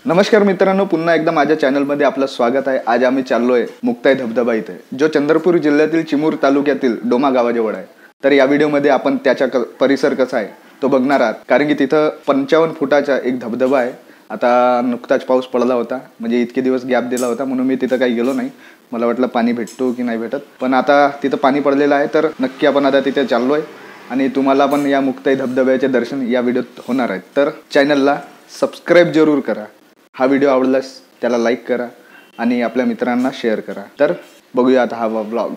नमस्कार मित्रांनो, पुन्हा एकदा माझ्या चॅनलमध्ये आपलं स्वागत आहे। आज आम्ही चाललोय मुक्ताई धबधबा इथे, जो चंद्रपूर जिल्ह्यातील चिमूर तालुक्यातील डोमा गावाजवळ आहे। तर या व्हिडिओमध्ये आपण त्याचा परिसर कसा आहे तो बघणार आहात, कारण की तिथं 55 फुटाचा एक धबधबा आहे। आता नुकताच पाऊस पडला होता, म्हणजे इतके दिवस गॅप दिला होता, म्हणून मी तिथं काही गेलो नाही। मला वाटलं पाणी भेटतो की नाही भेटत, पण आता तिथं पाणी पडलेलं आहे। तर नक्की आपण आता तिथे चाललोय आणि तुम्हाला पण या मुक्ताई धबधब्याचे दर्शन या व्हिडिओत होणार आहे। तर चॅनलला सबस्क्राईब जरूर करा। हा व्हिडिओ आवडल्यास त्याला लाईक करा आणि आपल्या मित्रांना शेअर करा। तर बघूया आता हा व्लॉग।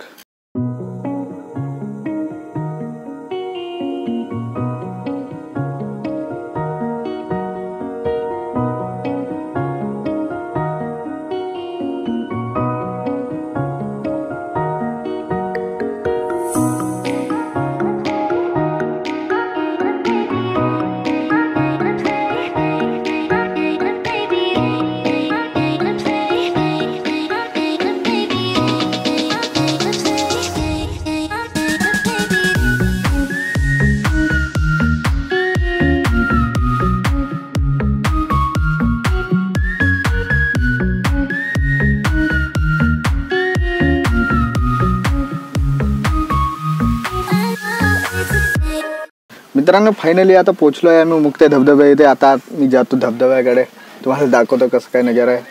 मित्रांनो, फायनली आता पोहोचलो आहे आम्ही मुक्ताई धबधब्या इथे। आता मी जातो धबधब्याकडे, तुम्हाला दाखवतो कसं काय नजारा आहे।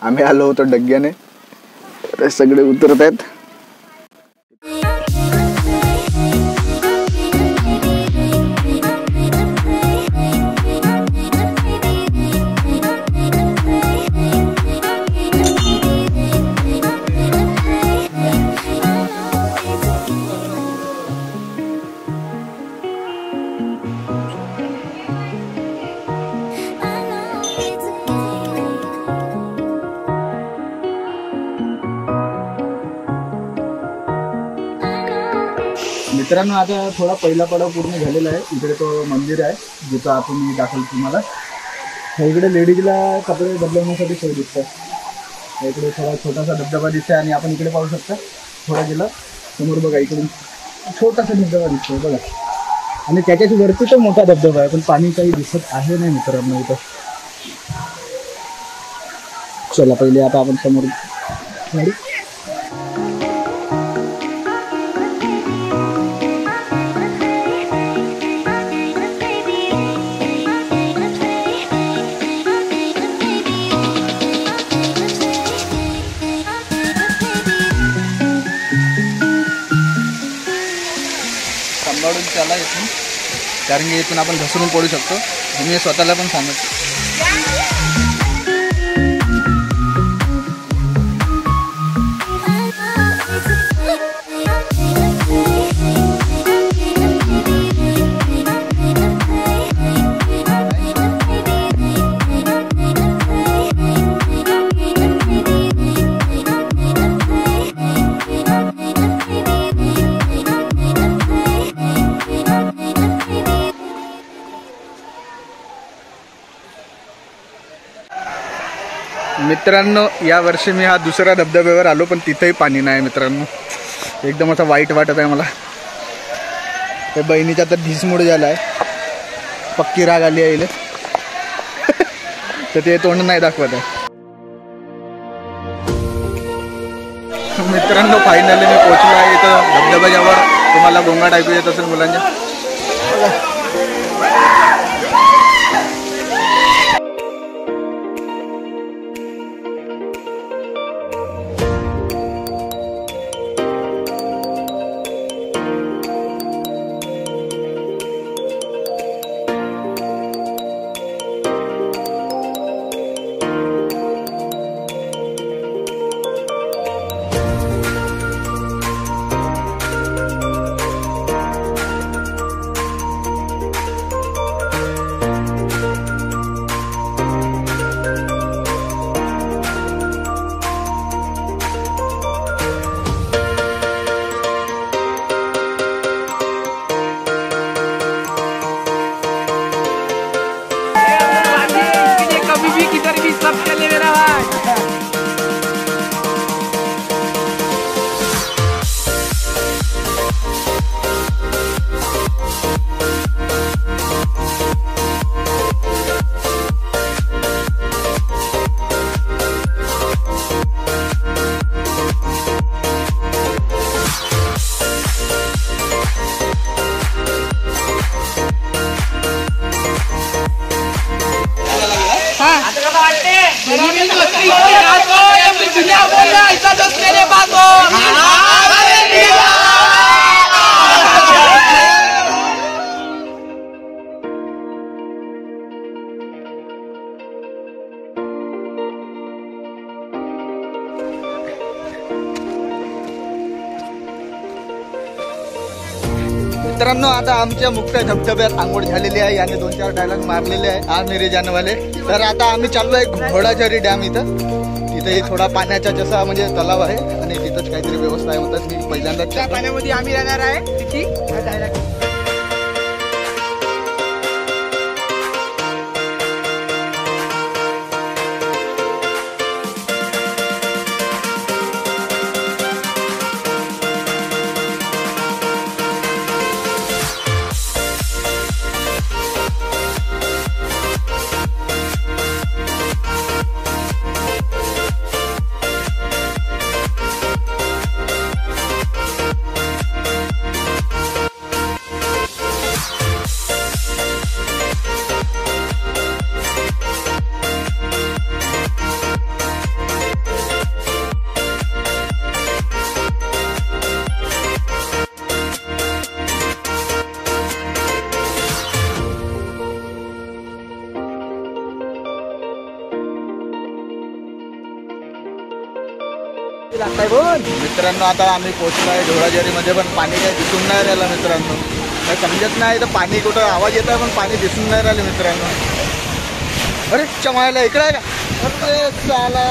आम्ही आलो होतो डग्ग्याने, ते सगळे उतरत आहेत। मित्रांनो, आता थोडा पहिला पडाव पूर्ण झालेला आहे। इकडे तो मंदिर आहे जिथं आपण मी दाखवलं तुम्हाला। इकडे लेडीजला कपडे बदलवण्यासाठी सोय दिसतं। इकडे थोडा छोटासा धबधबा दिसतोय आणि आपण इकडे पाहू शकता। थोडा गेला समोर बघा, इकडून छोटासा धबधबा दिसतोय बघा, आणि त्याच्याच वरती तो मोठा धबधबा आहे, पण पाणी काही दिसत आहे नाही मित्रांनो इथं। चला पहिले आता आपण समोर सांभाळून त्याला इथून, कारण की इथून आपण घसरून पडू शकतो। मी स्वतःला पण सांगतो। मित्रांनो, या वर्षी मी हा दुसरा धबधब्यावर आलो, पण तिथेही पाणी नाही मित्रांनो। एकदम असा वाईट वाटत आहे मला। ते बहिणीचा तर ढीसमूड झाला आहे, पक्की राग आली आहे तर ते तोंड नाही दाखवत आहे। मित्रांनो, फायनली मी पोहोचलो आहे इथं धबधब्यावर। तुम्हाला गोंगाट ऐकू येत असेल मुलांच्या। दुनिया बोलना इज्जत मेरे मित्रांनो, आता आमच्या मुक्ताई धबधब्यात आंघोळ झालेली आहे. याने 2-4 डायलॉग मारलेले आहे आज मेरे जानवाले. तर आता आम्ही चाललोय घोडाझरी डॅम इथं. तिथे थोडा पाण्याचा जसा म्हणजे तलाव आहे आणि तिथंच काहीतरी व्यवस्था आहे म्हणतात. मी पहिल्यांदाच त्या पाण्यामध्ये आम्ही राहणार आहे. तिथे मित्रांनो, आता आम्ही पोहोचलो आहे घोडाझरीमध्ये. पण पाणी काही दिसून नाही राहिलं मित्रांनो. काही समजत नाही तर पाणी कुठं आवाज येत आहे पण पाणी दिसून नाही राहिलं मित्रांनो. अरे चमायला इकडे आहे का? अरे चाला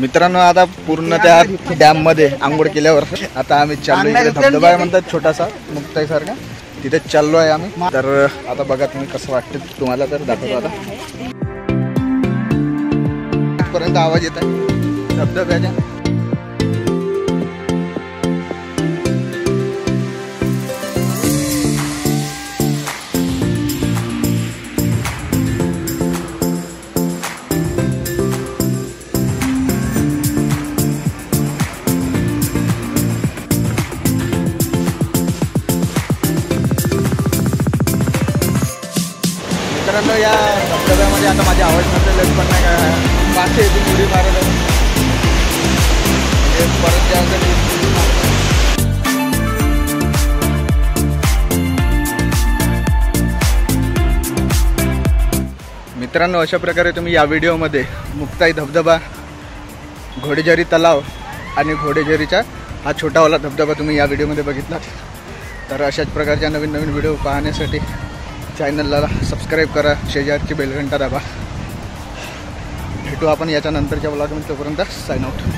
मित्रांनो, आता पूर्ण त्या डॅम मध्ये आंघोळ केल्यावर आता आम्ही चाललोय. धबधबा आहे म्हणतात छोटासा मुक्ताई सारखा, तिथे चाललो आहे आम्ही. तर आता बघा तुम्ही कसं वाटतं तुम्हाला, तर दाखवतो आता. पर्यंत आवाज येत आहे धबधब्याच्या. मित्रांनो, या धबधब्यामध्ये आता माझी आवड नसेल पण नाही का, मासे येते उडी मारत परत त्यासाठी. मित्रांनो, अशा प्रकारे तुम्ही या व्हिडिओमध्ये मुक्ताई धबधबा, घोडेझरी तलाव आणि घोडेझरीचा हा छोटावाला धबधबा तुम्ही या व्हिडिओमध्ये बघितला. तर अशाच प्रकारच्या नवीन नवीन व्हिडिओ पाहण्यासाठी चॅनलला सबस्क्राईब करा, शेजारची बेलघंटा दाबा. भेटू आपण याच्या नंतरच्या व्लॉगमध्ये. तोपर्यंत साइन आउट.